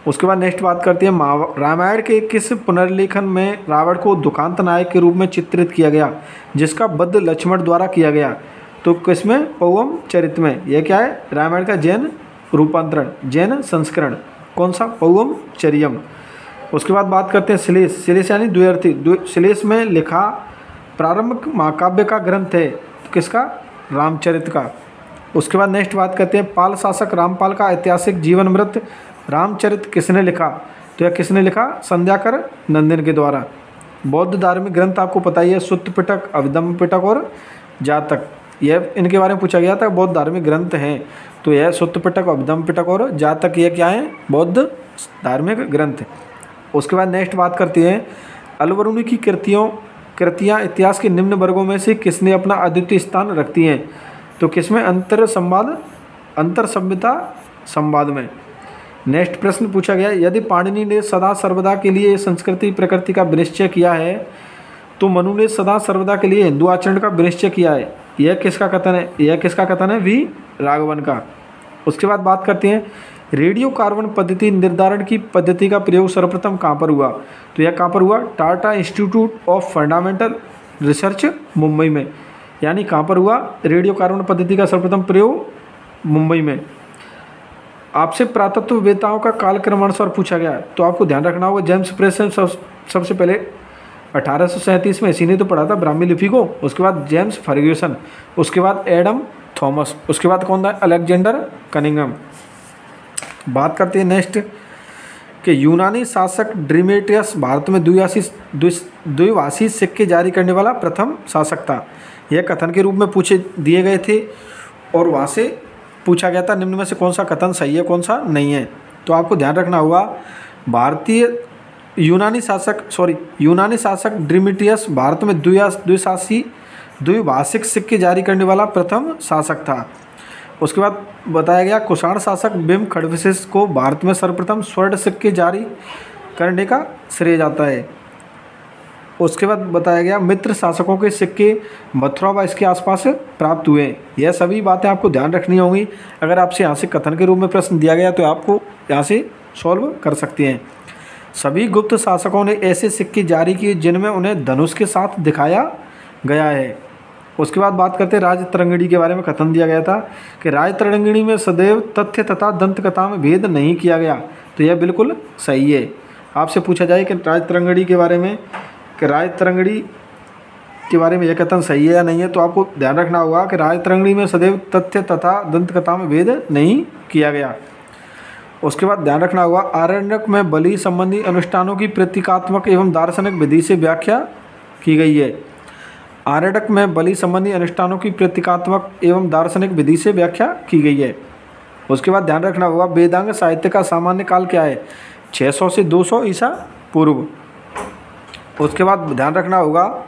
उसके बाद नेक्स्ट बात करते हैं, रामायण के किस पुनर्लेखन में रावण को दुखांत नायक के रूप में चित्रित किया गया, जिसका वध लक्ष्मण द्वारा किया गया, तो किसमें, पौवम चरित में। यह क्या है, रामायण का जैन रूपांतरण, जैन संस्करण, कौन सा, पौवम चरियम। उसके बाद बात करते हैं श्लेष यानी द्व्यर्थी, श्लेष में लिखा प्रारंभिक महाकाव्य का ग्रंथ है, तो किसका, रामचरित का। उसके बाद नेक्स्ट बात करते हैं, पाल शासक रामपाल का ऐतिहासिक जीवनमृत रामचरित किसने लिखा, तो यह किसने लिखा, संध्याकर नंदन के द्वारा। बौद्ध धार्मिक ग्रंथ आपको पता ही है, सुत्त पिटक, अभिधम्म पिटक और जातक, यह इनके बारे में पूछा गया था। बौद्ध धार्मिक ग्रंथ हैं, तो यह सुत्त पिटक, अभिधम्म पिटक और जातक, यह क्या है, बौद्ध धार्मिक ग्रंथ। उसके बाद नेक्स्ट बात करते हैं, अलबरूनी की कृतियाँ इतिहास के निम्न वर्गों में से किसने अपना अद्वितीय स्थान रखती हैं, तो किसमें, अंतर संहिता संवाद में। नेक्स्ट प्रश्न पूछा गया, यदि पाणिनि ने सदा सर्वदा के लिए संस्कृति प्रकृति का विनिश्चय किया है, तो मनु ने सदा सर्वदा के लिए हिंदू आचरण का विनिश्चय किया है, यह किसका कथन है, यह किसका कथन है, वी राघवन का। उसके बाद बात करते हैं, रेडियो कार्बन पद्धति निर्धारण की पद्धति का प्रयोग सर्वप्रथम कहाँ पर हुआ, तो यह कहाँ पर हुआ, Tata institute of fundamental research Mumbai में। यानी कहाँ पर हुआ, रेडियो कार्बन पद्धति का सर्वप्रथम प्रयोग मुंबई में। आपसे पुरातत्ववेत्ताओं का कालक्रमानुसार पूछा गया है, तो आपको ध्यान रखना होगा, जेम्स प्रेसन सबसे पहले 1837 में इसी ने तो पढ़ा था ब्राह्मी लिपि को। उसके बाद जेम्स फर्ग्यूसन, उसके बाद एडम थॉमस, उसके बाद कौन था, अलेक्जेंडर कनिंघम। बात करते हैं नेक्स्ट कि यूनानी शासक ड्रीमेटियस भारत में द्विभाषी सिक्के जारी करने वाला प्रथम शासक था। यह कथन के रूप में पूछे दिए गए थे और वहाँ से पूछा गया था निम्न में से कौन सा कथन सही है, कौन सा नहीं है। तो आपको ध्यान रखना होगा, यूनानी शासक ड्रीमेटियस भारत में द्विभाषिक सिक्के जारी करने वाला प्रथम शासक था। उसके बाद बताया गया, कुषाण शासक बिम खडविशेष को भारत में सर्वप्रथम स्वर्ण सिक्के जारी करने का श्रेय जाता है। उसके बाद बताया गया, मित्र शासकों के सिक्के मथुरा व इसके आसपास प्राप्त हुए। यह सभी बातें आपको ध्यान रखनी होंगी। अगर आपसे यहाँ से कथन के रूप में प्रश्न दिया गया तो आपको यहाँ से सॉल्व कर सकते हैं। सभी गुप्त शासकों ने ऐसे सिक्के जारी किए जिनमें उन्हें धनुष के साथ दिखाया गया है। उसके बाद बात करते हैं, राजतरंगिणी के बारे में कथन दिया गया था कि राजतरंगिणी में सदैव तथ्य तथा दंत कथा में भेद नहीं किया गया, तो यह बिल्कुल सही है। आपसे पूछा जाए कि राजतरंगिणी के बारे में यह कथन सही है या नहीं है, तो आपको ध्यान रखना होगा कि राजतरंगिणी में सदैव तथ्य तथा दंत कथा में भेद नहीं किया गया। उसके बाद ध्यान रखना होगा, आरण्यक में बलि संबंधी अनुष्ठानों की प्रतीकात्मक एवं दार्शनिक विधि से व्याख्या की गई है। आरण्यक में बलि संबंधी अनुष्ठानों की प्रतीकात्मक एवं दार्शनिक विधि से व्याख्या की गई है। उसके बाद ध्यान रखना होगा वेदांग साहित्य का सामान्य काल क्या है, 600 से 200 ईसा पूर्व। उसके बाद ध्यान रखना होगा,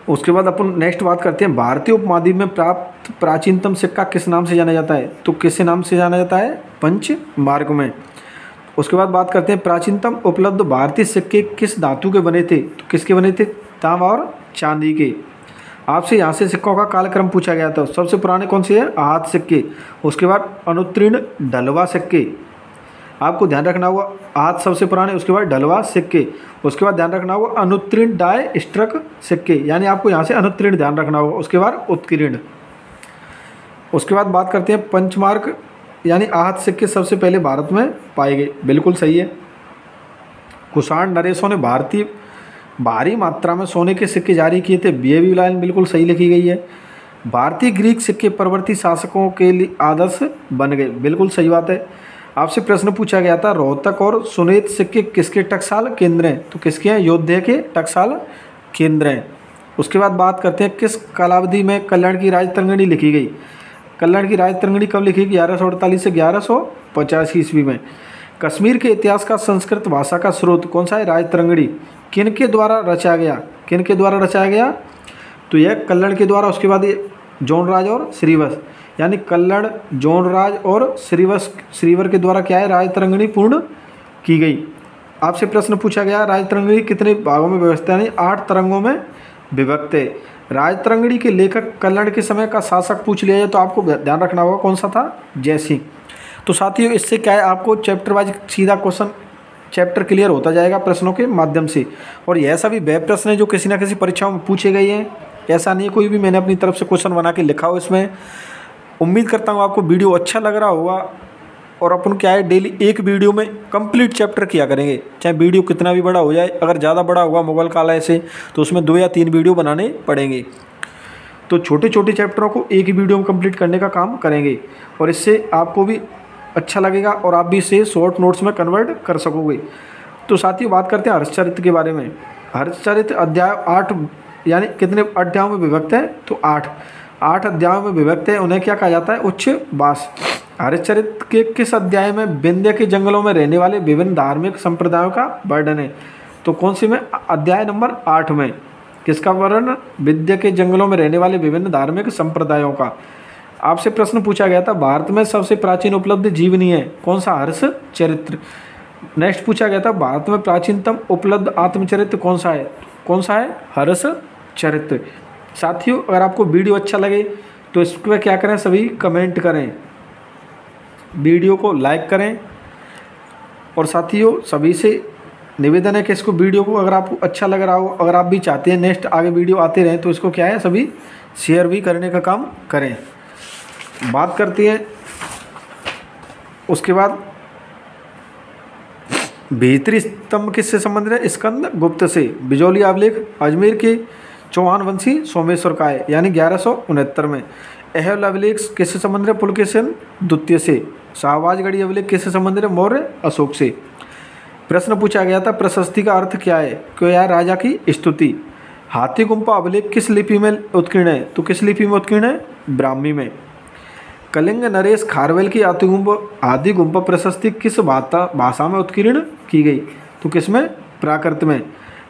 उसके बाद अपन नेक्स्ट बात करते हैं भारतीय उपमहाद्वीप में प्राप्त प्राचीनतम सिक्का किस नाम से जाना जाता है, तो किस नाम से जाना जाता है, पंचमार्क में। उसके बाद बात करते हैं प्राचीनतम उपलब्ध भारतीय सिक्के किस धातु के बने थे, तो किसके बने थे, तांबा और चांदी के। आपसे यहाँ से सिक्कों का कालक्रम पूछा गया था। सबसे पुराने कौन से हैं, आहत सिक्के। उसके बाद अनुत्तीर्ण ढलवा सिक्के, आपको ध्यान रखना होगा आहत सबसे पुराने, उसके बाद ढलवा सिक्के। उसके बाद ध्यान रखना होगा अनुत्तीर्ण डाई स्ट्रक सिक्के, यानी आपको यहाँ से अनुत्तीर्ण ध्यान रखना होगा। उसके बाद उत्कीर्ण। उसके बाद बात करते हैं पंचमार्क यानी आहत सिक्के सबसे पहले भारत में पाए गए, बिल्कुल सही है। कुषाण नरेशों ने भारी मात्रा में सोने के सिक्के जारी किए थे, ये भी लाइन बिल्कुल सही लिखी गई है। भारतीय ग्रीक सिक्के परवर्ती शासकों के लिए आदर्श बन गए, बिल्कुल सही बात है। आपसे प्रश्न पूछा गया था रोहतक और सुनेत सिक्के किसके टकसाल केंद्र हैं, तो किसके हैं, योद्धा के टकसाल केंद्र हैं। उसके बाद बात करते हैं किस कालावधि में कल्याण की राजतरंगिणी लिखी गई। कल्याण की राजतरंगिणी कब लिखी गई, 1148 से 1185 ईस्वी में। कश्मीर के इतिहास का संस्कृत भाषा का स्रोत कौन सा है, राजतरंगिणी। किन के द्वारा रचा गया, किन के द्वारा रचाया गया, तो यह कल्लड़ के द्वारा। उसके बाद ये जोनराज और श्रीवंश, यानी कल्लड़, जोनराज और श्रीवर के द्वारा क्या है, राजतरंगिणी पूर्ण की गई। आपसे प्रश्न पूछा गया राजतरंगिणी कितने भागों में विभक्त है, यानी 8 तरंगों में विभक्त है। राजतरंगिणी के लेखक कल्लड़ के समय का शासक पूछ लिया जाए तो आपको ध्यान रखना होगा कौन सा था, जयसिंह। तो साथियों इससे क्या है, आपको चैप्टर वाइज सीधा क्वेश्चन चैप्टर क्लियर होता जाएगा प्रश्नों के माध्यम से। और यह सभी वह प्रश्न है जो किसी ना किसी परीक्षाओं में पूछे गए हैं, ऐसा नहीं है कोई भी मैंने अपनी तरफ से क्वेश्चन बना के लिखा हो इसमें। उम्मीद करता हूँ आपको वीडियो अच्छा लग रहा होगा। और अपन क्या है डेली एक वीडियो में कंप्लीट चैप्टर किया करेंगे, चाहे वीडियो कितना भी बड़ा हो जाए। अगर ज़्यादा बड़ा होगा मोबाइल काल ऐसे तो उसमें 2 या 3 वीडियो बनाने पड़ेंगे। तो छोटे छोटे चैप्टरों को एक ही वीडियो में कंप्लीट करने का काम करेंगे, और इससे आपको भी अच्छा लगेगा और आप भी इसे शॉर्ट नोट्स में कन्वर्ट कर सकोगे। तो साथियों बात करते हैं हर्षचरित्र के बारे में। हर्षचरित्र अध्याय 8 यानी कितने अध्यायों में विभक्त है, तो 8 अध्यायों में विभक्त है। उन्हें क्या कहा जाता है, उच्छ्वास। हर्षचरित्र के किस अध्याय में विंध्य के जंगलों में रहने वाले विभिन्न धार्मिक संप्रदायों का वर्णन है, तो कौन सी में, अध्याय नंबर 8 में। किसका वर्णन, विंध्य के जंगलों में रहने वाले विभिन्न धार्मिक संप्रदायों का। आपसे प्रश्न पूछा गया था भारत में सबसे प्राचीन उपलब्ध जीवनी है, कौन सा, हर्षचरित्र। नेक्स्ट पूछा गया था भारत में प्राचीनतम उपलब्ध आत्मचरित्र कौन सा है, हर्षचरित्र। साथियों अगर आपको वीडियो अच्छा लगे तो इस पर क्या करें, सभी कमेंट करें, वीडियो को लाइक करें। और साथियों सभी से निवेदन है कि इसको वीडियो को अगर आपको अच्छा लग रहा हो, अगर आप भी चाहते हैं नेक्स्ट आगे वीडियो आते रहें, तो इसको क्या है सभी शेयर भी करने का काम करें। बात करते हैं उसके बाद भीतरी स्तंभ किससे संबंधित है, स्कंद गुप्त से। बिजौली अभिलेख अजमेर के चौहान वंशी सोमेश्वर का है, यानी 1169 में। अहल अभिलेख किससे संबंधित है, पुलकेशिन द्वितीय से। शाहबाजगढ़ी अभिलेख किससे संबंधित है, मौर्य अशोक से। प्रश्न पूछा गया था प्रशस्ति का अर्थ क्या है, क्या है, राजा की स्तुति। हाथी गुम्फा अभिलेख किस लिपि में उत्कीर्ण है, तो किस लिपि में उत्कीर्ण है, ब्राह्मी में। कलिंग नरेश खारवेल की आदि गुम्फा प्रशस्ति किस भाषा में उत्कीर्ण की गई, तो किसमें, प्राकृत में।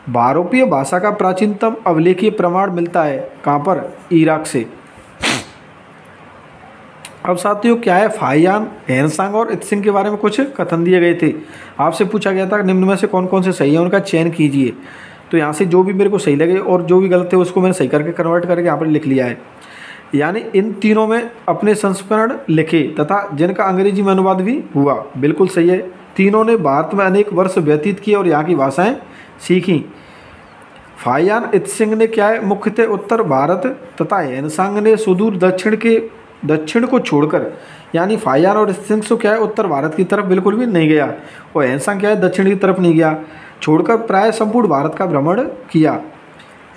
भारोपीय भाषा का प्राचीनतम अभिलेखीय प्रमाण मिलता है कहाँ पर, इराक से। अब साथियों क्या है, फाहियान, हैनसांग और इत्सिंग के बारे में कुछ कथन दिए गए थे। आपसे पूछा गया था निम्न में से कौन कौन से सही है, उनका चयन कीजिए। तो यहाँ से जो भी मेरे को सही लगे और जो भी गलत है उसको मैंने सही करके कन्वर्ट करके यहाँ पर लिख लिया है। यानी इन तीनों में अपने संस्करण लिखे तथा जिनका अंग्रेजी में अनुवाद भी हुआ, बिल्कुल सही है। तीनों ने भारत में अनेक वर्ष व्यतीत किए और यहाँ की भाषाएं सीखी। फाहियान इत्सिंग ने क्या है, मुख्यतः उत्तर भारत तथा हैनसांग ने सुदूर दक्षिण को छोड़कर, यानी फाहियान और इत्सिंग से क्या है, उत्तर भारत की तरफ बिल्कुल भी नहीं गया, और हैनसांग क्या है, दक्षिण की तरफ नहीं गया, छोड़कर प्राय संपूर्ण भारत का भ्रमण किया।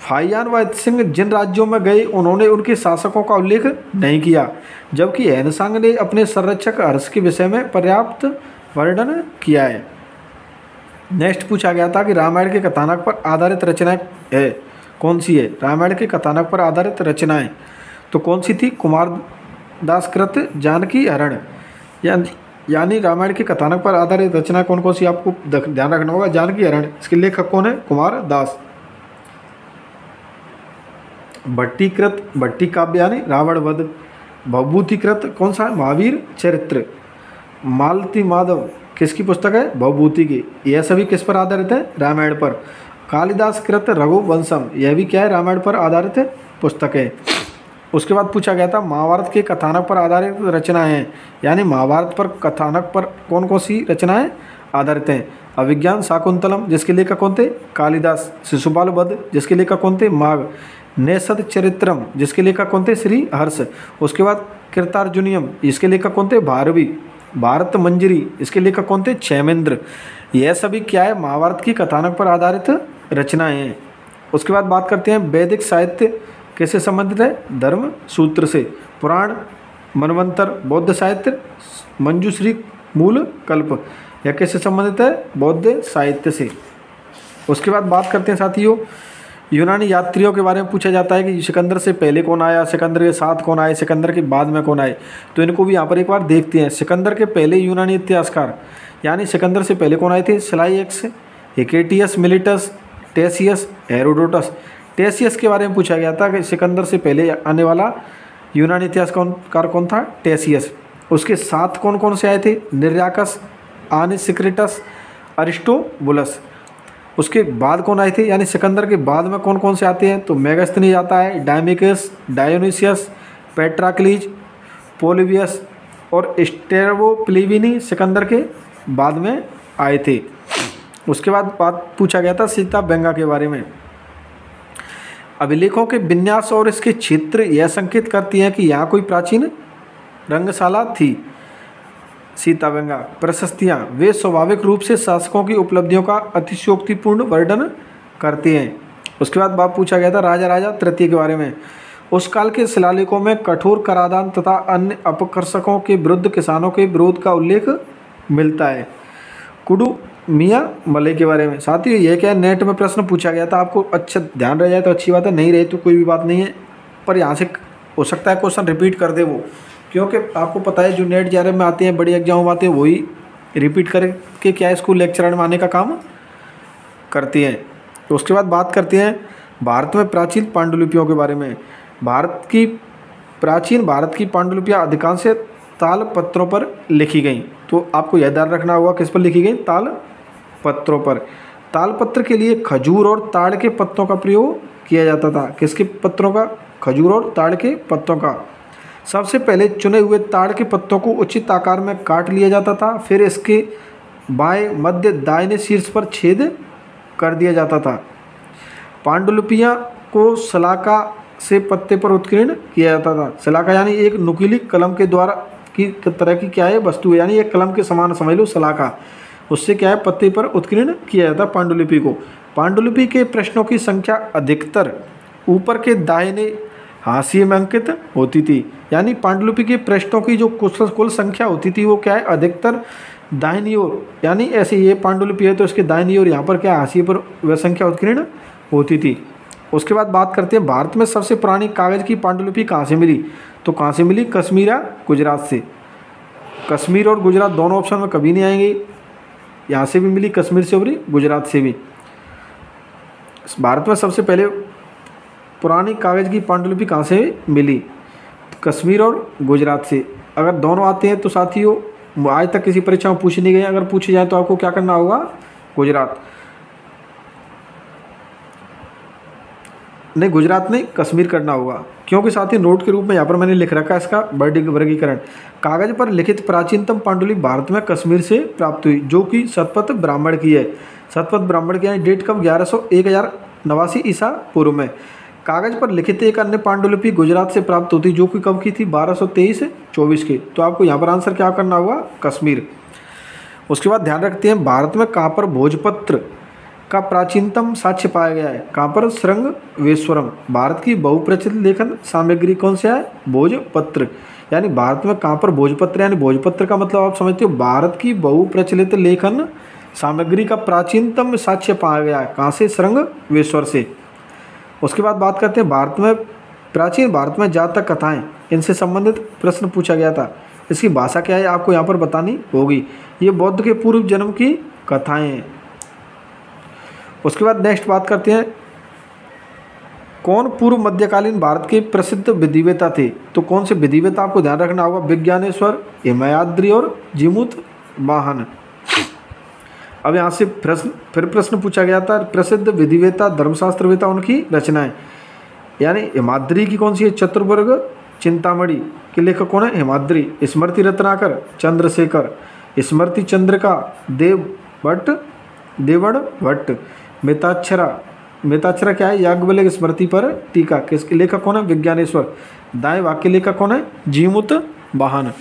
फाहियान व इत्सिंग जिन राज्यों में गए उन्होंने उनके शासकों का उल्लेख नहीं किया, जबकि हैनसांग ने अपने संरक्षक हर्ष के विषय में पर्याप्त वर्णन किया है। नेक्स्ट पूछा गया था कि रामायण के कथानक पर आधारित रचनाएं है, कौन सी है, रामायण के कथानक पर आधारित रचनाएं, तो कौन सी थी? कुमारदास कृत जानकी हरण, यानी रामायण के कथानक पर आधारित रचना कौन कौन सी आपको ध्यान रखना होगा। जानकी हरण, इसके लेखक कौन है? कुमारदास। भट्टीकृत, भट्टी काव्य यानी रावण वध। भवभूतिकृत कौन सा है? महावीर चरित्र। मालती माधव किसकी पुस्तक है? भवभूति की। यह सभी किस पर आधारित है? रामायण पर। कालिदास कृत रघुवंशम, यह भी क्या है? रामायण पर आधारित पुस्तक है। उसके बाद पूछा गया था महाभारत के कथानक पर आधारित रचनाएं हैं, यानी महाभारत पर कथानक पर कौन कौन सी रचनाएं आधारित हैं। अभिज्ञान शाकुंतलम, जिसके लेखक कौन थे? कालिदास। शिशुपाल वध, जिसके लेखक कौन थे? माघ। नेषद चरित्रम, जिसके लेखक कौन थे? श्री हर्ष। उसके बाद कृतार्जुनियम, इसके लेखक कौन थे? भारवी। भारत मंजरी, इसके लेखक कौन थे? क्षेमेंद्र। यह सभी क्या है? महाभारत की कथानक पर आधारित रचनाएं हैं। उसके बाद बात करते हैं वैदिक साहित्य कैसे संबंधित है? धर्म सूत्र से। पुराण, मनवंतर, बौद्ध साहित्य, मंजूश्री, मूल, कल्प, यह कैसे संबंधित है? बौद्ध साहित्य से। उसके बाद बात करते हैं साथियों यूनानी यात्रियों के बारे में पूछा जाता है कि सिकंदर से पहले कौन आया, सिकंदर के साथ कौन आए, सिकंदर के बाद में कौन आए। तो इनको भी यहाँ पर एक बार देखते हैं। सिकंदर के पहले यूनानी इतिहासकार, यानी सिकंदर से पहले कौन आए थे? सिलाइएक्स, हिकेटियस, मिलिटस, टेसियस, हेरोडोटस। टेसियस के बारे में पूछा गया था कि सिकंदर से पहले आने वाला यूनानी इतिहासकार कौन था? टेसियस। उसके साथ कौन कौन से आए थे? निर्याकस, आनिसिक्रिटस, अरिस्टोबुलस। उसके बाद कौन आए थे? यानी सिकंदर के बाद में कौन कौन से आते हैं? तो मेगास्थनीज आता है, डायमिकस, डायोनिसियस, पेट्राक्लीज, पोलिबियस और स्टेरोप्लीविनी सिकंदर के बाद में आए थे। उसके बाद बात पूछा गया था सीता बेंगा के बारे में। अभिलेखों के विन्यास और इसके क्षेत्र यह संकेत करती हैं कि यहाँ कोई प्राचीन रंगशाला थी। सीता बेंगा। प्रशस्तियाँ, वे स्वाभाविक रूप से शासकों की उपलब्धियों का अतिशयोक्तिपूर्ण वर्णन करते हैं। उसके बाद बात पूछा गया था राजा तृतीय के बारे में। उस काल के शिलालेखों में कठोर कराधान तथा अन्य अपकर्षकों के विरुद्ध किसानों के विरोध का उल्लेख मिलता है। कुडू मियाँ मलई के बारे में। साथियों यह क्या है? नेट में प्रश्न पूछा गया था, आपको अच्छा ध्यान रह जाए तो अच्छी बात है, नहीं रहे तो कोई भी बात नहीं है, पर यहाँ से हो सकता है क्वेश्चन रिपीट कर दे वो, क्योंकि आपको पता है जो नेट JRF में आते हैं, बड़ी एग्जाम में आते हैं, वही रिपीट करके क्या है स्कूल लेक्चर में आने का काम करते हैं। तो उसके बाद बात करते हैं भारत में प्राचीन पांडुलिपियों के बारे में। भारत की पांडुलिपियाँ अधिकांश ताल पत्रों पर लिखी गई। तो आपको यह ध्यान रखना होगा किस पर लिखी गई? ताल पत्रों पर। ताल पत्र के लिए खजूर और ताड़ के पत्तों का प्रयोग किया जाता था। किसके पत्रों का? खजूर और ताड़ के पत्तों का। सबसे पहले चुने हुए ताड़ के पत्तों को उचित आकार में काट लिया जाता था, फिर इसके बाएं मध्य दाहिने शीर्ष पर छेद कर दिया जाता था। पांडुलिपियाँ को सलाका से पत्ते पर उत्कीर्ण किया जाता था। सलाका यानी एक नुकीली कलम के द्वारा की तरह की क्या है वस्तु है, यानी एक कलम के समान समझ लो सलाका, उससे क्या है पत्ते पर उत्कीर्ण किया जाता पांडुलिपि को। पांडुलिपि के प्रश्नों की संख्या अधिकतर ऊपर के दाहिने हाशिए में अंकित होती थी, यानी पांडुलिपि के प्रश्नों की जो कुल संख्या होती थी वो क्या है अधिकतर दाहिनी ओर, यानी ऐसे ये पांडुलिपि है तो इसके दाहिनी ओर यहाँ पर क्या हाशिए पर वह संख्या उत्कीर्ण होती थी। उसके बाद बात करते हैं भारत में सबसे पुरानी कागज़ की पांडुलिपि कहाँ से मिली? तो कहाँ से मिली? कश्मीर या गुजरात से। कश्मीर और गुजरात दोनों ऑप्शन में कभी नहीं आएंगे, यहाँ से भी मिली, कश्मीर से भी, गुजरात से भी। भारत में सबसे पहले पुरानी कागज़ की पांडुलिपि कहाँ से मिली? कश्मीर और गुजरात से। अगर दोनों आते हैं तो साथियों आज तक किसी परीक्षा में पूछे नहीं गए, अगर पूछे जाए तो आपको क्या करना होगा? गुजरात नहीं, गुजरात नहीं, कश्मीर करना होगा, क्योंकि साथ ही नोट के रूप में यहाँ पर मैंने लिख रखा है इसका वर्गीकरण। कागज पर लिखित प्राचीनतम पांडुलिपि भारत में कश्मीर से प्राप्त हुई, जो कि शतपथ ब्राह्मण की है। शतपथ ब्राह्मण की यानी डेट कब? 1089 ईसा पूर्व में। कागज पर लिखित एक अन्य पांडुलिपि गुजरात से प्राप्त होती, जो कि कब की थी? 1223-24 की। तो आपको यहाँ पर आंसर क्या करना होगा? कश्मीर। उसके बाद ध्यान रखते हैं भारत में कहाँ पर भोजपत्र का प्राचीनतम साक्ष्य पाया गया है? कहाँ पर? श्रृंगवेश्वरम। भारत की बहुप्रचलित लेखन सामग्री कौन सा है? भोजपत्र। यानी भारत में कहाँ पर भोजपत्र, यानी भोजपत्र का मतलब आप समझते हो भारत की बहुप्रचलित लेखन सामग्री का प्राचीनतम साक्ष्य पाया गया है। कहाँ से? श्रृंगवेश्वर से। उसके बाद बात करते हैं भारत में प्राचीन भारत में जातक कथाएं, इनसे संबंधित प्रश्न पूछा गया था। इसकी भाषा क्या है आपको यहाँ पर बतानी होगी। ये बौद्ध के पूर्व जन्म की कथाएं हैं। उसके बाद नेक्स्ट बात करते हैं, कौन पूर्व मध्यकालीन भारत के प्रसिद्ध विधिवेता थे। तो कौन से विधिवेता आपको ध्यान रखना होगा, विज्ञानेश्वर, हिमाद्री और जीमूत वाहन। अब यहाँ से फिर प्रश्न पूछा गया था, प्रसिद्ध विधिवेता धर्मशास्त्रवेता उनकी रचनाएं, यानी हिमाद्री की कौन सी है, चतुर्वर्ग चिंतामणि के लेखक कौन है, हिमाद्री। स्मृति रत्नाकर चंद्रशेखर, स्मृति चंद्रिका देवण भट्ट, मिताक्षरा क्या है, याज्ञवल्क्य स्मृति पर टीका, किसके लेखक कौन है, विज्ञानेश्वर। दाएं वाक्य लेखक कौन है, जीमूत वाहन।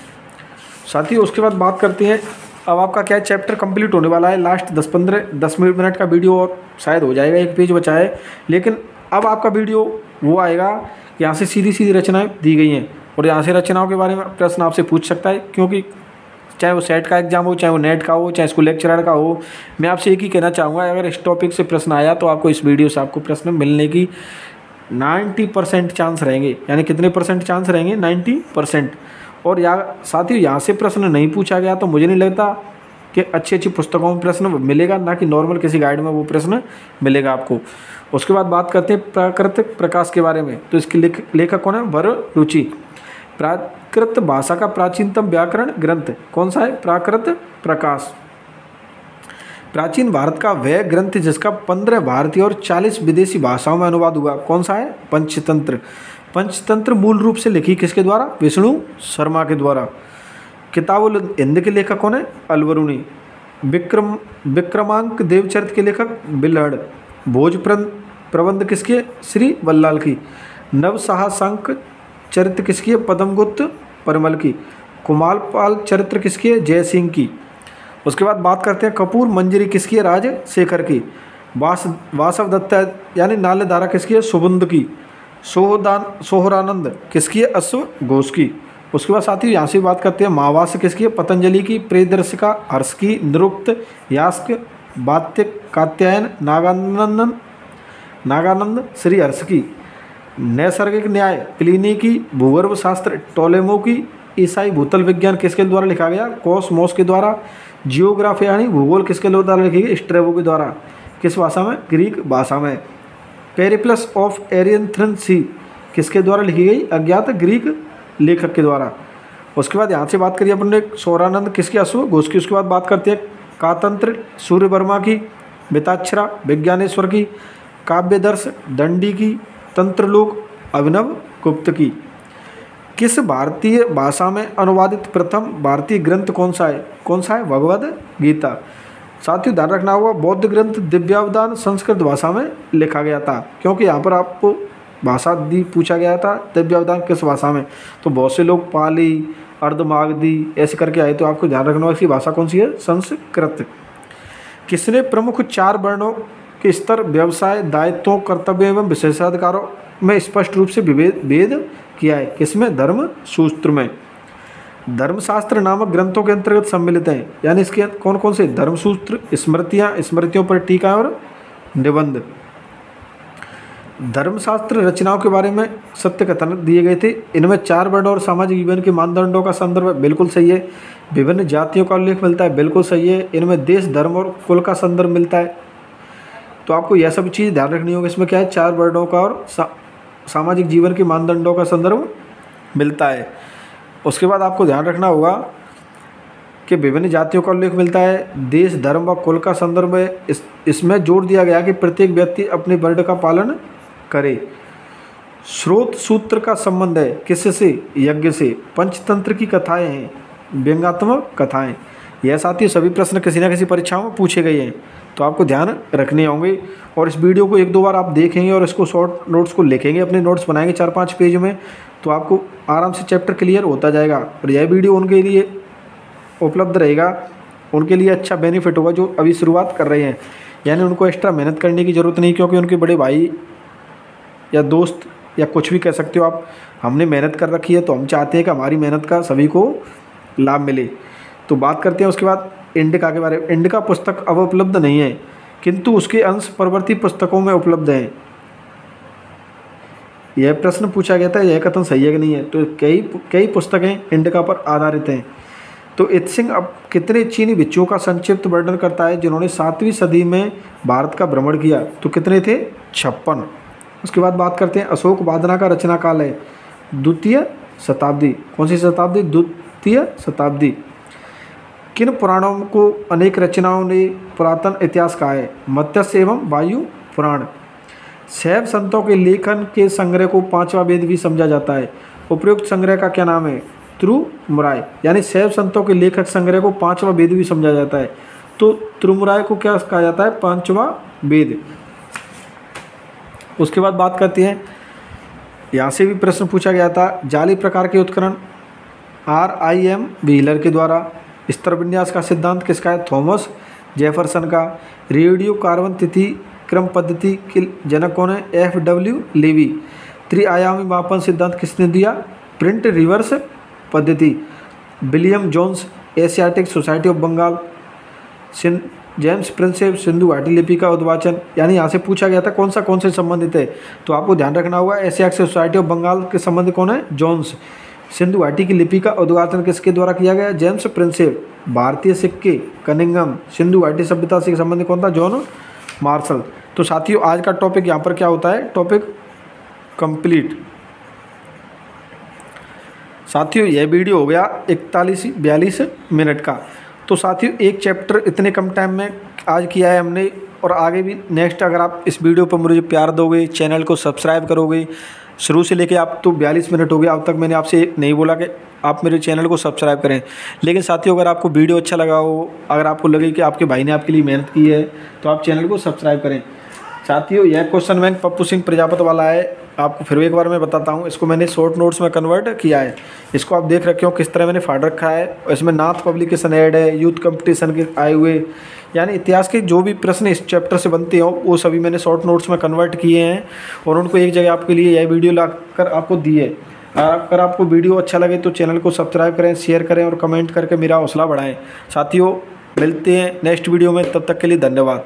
साथ ही उसके बाद बात करते हैं, अब आपका क्या है, चैप्टर कंप्लीट होने वाला है। लास्ट 10 मिनट का वीडियो और शायद हो जाएगा, एक पेज बचा है। लेकिन अब आपका वीडियो वो आएगा, यहाँ से सीधी रचनाएं दी गई हैं और यहाँ से रचनाओं के बारे में प्रश्न आपसे पूछ सकता है, क्योंकि चाहे वो सेट का एग्जाम हो, चाहे वो नेट का हो, चाहे स्कूल लेक्चरर का हो। मैं आपसे एक ही कहना चाहूँगा, अगर इस टॉपिक से प्रश्न आया तो आपको इस वीडियो से आपको प्रश्न मिलने की 90% चांस रहेंगे। यानी कितने परसेंट चांस रहेंगे, 90%। और साथ ही यहाँ से प्रश्न नहीं पूछा गया तो मुझे नहीं लगता कि अच्छी पुस्तकों में प्रश्न मिलेगा, ना कि नॉर्मल किसी गाइड में वो प्रश्न मिलेगा आपको। उसके बाद बात करते हैं प्राकृतिक प्रकाश के बारे में। तो इसके लेखक कौन है, वररुचि। प्राकृत भाषा का प्राचीनतम व्याकरण ग्रंथ कौन सा है, प्राकृत प्रकाश। प्राचीन भारत का वह ग्रंथ जिसका 15 भारतीय और 40 विदेशी भाषाओं में अनुवाद हुआ, कौन सा है, पंचतंत्र। पंचतंत्र मूल रूप से लिखी किसके द्वारा, विष्णु शर्मा के द्वारा। किताबुल हिंद के लेखक कौन है, अलवरुणी। विक्रमांक देवचरित के लेखक बिल्हड़। भोज प्रबंध किसके, श्री बल्लाल की। नवसाहसांक चरित्र किसकी है, पद्मगुप्त परमल की। कुमारपाल चरित्र किसकी है, जय सिंह की। उसके बाद बात करते हैं, कपूर मंजरी किसकी है, राजशेखर की। वासव दत्त यानी नाल्यधारा किसकी है, सुबुंद की। सोहरानंद किसकी है, अश्व घोष की। उसके बाद साथ ही यहाँ से बात करते हैं, महावास्य किसकी है, पतंजलि की। प्रियदर्शिका हर्ष की। निरुक्त यास्क वात्य कात्यायन नागानंद श्री हर्ष की। नैसर्गिक न्याय प्लिनी की। भूगर्भ शास्त्र टोलेमो की। ईसाई भूतल विज्ञान किसके द्वारा लिखा गया, कॉसमोस के द्वारा। जियोग्राफी यानी भूगोल किसके द्वारा लिखी गई, स्ट्रेबो के द्वारा। किस भाषा में, ग्रीक भाषा में। पेरिप्लस ऑफ एरियंथ्रन सी किसके द्वारा लिखी गई, अज्ञात ग्रीक लेखक के द्वारा। उसके बाद यहाँ से बात करिए अपन ने, सोहरानंद किसकी, अश्व घोष की। उसके बाद बात करते हैं, कातंत्र सूर्य वर्मा की। मिताक्षरा विज्ञानेश्वर की। काव्यदर्श दंडी की। तंत्रलोक अभिनव गुप्त की। किस भारतीय भाषा में अनुवादित प्रथम भारतीय ग्रंथ कौन सा है, भगवद गीता। साथ ही ध्यान रखना होगा, बौद्ध ग्रंथ दिव्यावदान संस्कृत भाषा में लिखा गया था, क्योंकि यहाँ पर आपको भाषा दी पूछा गया था, दिव्यावदान किस भाषा में। तो बहुत से लोग पाली, अर्धमागधी ऐसे करके आए, तो आपको ध्यान रखना होगा इसकी भाषा कौन सी है, संस्कृत। किसने प्रमुख 4 वर्णों के स्तर, व्यवसाय, दायित्वों, कर्तव्य एवं विशेषाधिकारों में स्पष्ट रूप से भेद किया है, किसमें, धर्म सूत्र में। धर्मशास्त्र नामक ग्रंथों के अंतर्गत सम्मिलित हैं, यानी इसके कौन कौन से, धर्मसूत्र, स्मृतियाँ, स्मृतियों पर टीका और निबंध। धर्मशास्त्र रचनाओं के बारे में सत्य कथन दिए गए थे। इनमें 4 वर्ण और सामाजिक जीवन के मानदंडों का संदर्भ बिल्कुल सही है। विभिन्न जातियों का उल्लेख मिलता है, बिल्कुल सही है। इनमें देश, धर्म और कुल का संदर्भ मिलता है। तो आपको यह सब चीज़ ध्यान रखनी होगी। इसमें क्या है, 4 वर्णों का और सामाजिक जीवन के मानदंडों का संदर्भ मिलता है। उसके बाद आपको ध्यान रखना होगा कि विभिन्न जातियों का उल्लेख मिलता है, देश, धर्म व कुल का संदर्भ है। इसमें जोर दिया गया कि प्रत्येक व्यक्ति अपने वर्ण का पालन करे। स्रोत सूत्र का संबंध है किससे, यज्ञ से। पंचतंत्र की कथाएं हैं व्यंग्यात्मक कथाएं। यह साथ ही सभी प्रश्न किसी न किसी परीक्षाओं में पूछे गए हैं, तो आपको ध्यान रखने होंगे। और इस वीडियो को 1-2 बार आप देखेंगे और इसको शॉर्ट नोट्स को लिखेंगे, अपने नोट्स बनाएंगे 4-5 पेज में, तो आपको आराम से चैप्टर क्लियर होता जाएगा। और यह वीडियो उनके लिए उपलब्ध रहेगा, उनके लिए अच्छा बेनिफिट होगा जो अभी शुरुआत कर रहे हैं। यानी उनको एक्स्ट्रा मेहनत करने की ज़रूरत नहीं, क्योंकि उनके बड़े भाई या दोस्त या कुछ भी कह सकते हो आप, हमने मेहनत कर रखी है, तो हम चाहते हैं कि हमारी मेहनत का सभी को लाभ मिले। तो बात करते हैं उसके बाद इंडिका के बारे में। इंडिका पुस्तक अब उपलब्ध नहीं है, किंतु उसके अंश परवर्ती पुस्तकों में उपलब्ध हैं। यह प्रश्न पूछा गया था, यह कथन सही है कि नहीं है। तो कई पुस्तकें इंडिका पर आधारित हैं। तो इत्सिंग अब कितने चीनी भिक्षुओं का संक्षिप्त वर्णन करता है जिन्होंने 7वीं सदी में भारत का भ्रमण किया? तो कितने थे? 56। उसके बाद बात करते हैं अशोक वादना का रचना काल है द्वितीय शताब्दी। कौन सी शताब्दी? द्वितीय शताब्दी। किन पुराणों को अनेक रचनाओं ने पुरातन इतिहास कहा है? मत्स्य एवं वायु पुराण। शैव संतों के लेखन के संग्रह को 5वां वेद भी समझा जाता है। उपयुक्त संग्रह का क्या नाम है? त्रिमुराय। यानी शैव संतों के लेखक संग्रह को 5वां वेद भी समझा जाता है। तो त्रिमुराय को क्या कहा जाता है? 5वां वेद। उसके बाद बात करते हैं, यहाँ से भी प्रश्न पूछा गया था, जाली प्रकार के उत्खनन RIM व्हीलर के द्वारा। स्तर विन्यास का सिद्धांत किसका है? थॉमस जेफरसन का। रेडियो कार्बन तिथि क्रम पद्धति के जनक कौन है? FW levy. त्रिआयामी मापन सिद्धांत किसने दिया? प्रिंट रिवर्स पद्धति। William Jones. Asiatic Society of Bengal. James Prinsep Sindhu घाटी लिपि का उद्वाचन। यानी यहाँ से पूछा गया था कौन से संबंधित है, तो आपको ध्यान रखना होगा एशियाटिक सोसाइटी ऑफ बंगाल के संबंध कौन है? जोन्स। सिंधु घाटी की लिपि का उद्घाटन किसके द्वारा किया गया? James Prinsep. भारतीय सिक्के कनिंगम। सिंधु घाटी सभ्यता से संबंधित कौन था? John Marshall. तो साथियों आज का टॉपिक यहाँ पर क्या होता है? Topic complete. साथियों यह वीडियो हो गया 41-42 मिनट का। तो साथियों एक चैप्टर इतने कम टाइम में आज किया है हमने, और आगे भी नेक्स्ट अगर आप इस वीडियो पर मुझे प्यार दोगे, चैनल को सब्सक्राइब करोगे, शुरू से लेके आप तो 42 मिनट हो गया, अब तक मैंने आपसे नहीं बोला कि आप मेरे चैनल को सब्सक्राइब करें। लेकिन साथियों अगर आपको वीडियो अच्छा लगा हो, अगर आपको लगे कि आपके भाई ने आपके लिए मेहनत की है, तो आप चैनल को सब्सक्राइब करें। साथियों यह क्वेश्चन बैंक पप्पू सिंह प्रजापति वाला है, आपको फिर एक बार मैं बताता हूँ। इसको मैंने शॉर्ट नोट्स में कन्वर्ट किया है। इसको आप देख रखे हो किस तरह मैंने फाड़ रखा है। इसमें नाथ पब्लिकेशन ऐड है, यूथ कंपटीशन के आए हुए, यानी इतिहास के जो भी प्रश्न इस चैप्टर से बनते हो वो सभी मैंने शॉर्ट नोट्स में कन्वर्ट किए हैं और उनको एक जगह आपके लिए यह वीडियो लाकर आपको दी है। अगर आपको वीडियो अच्छा लगे तो चैनल को सब्सक्राइब करें, शेयर करें और कमेंट करके मेरा हौसला बढ़ाएं। साथियों मिलते हैं नेक्स्ट वीडियो में, तब तक के लिए धन्यवाद।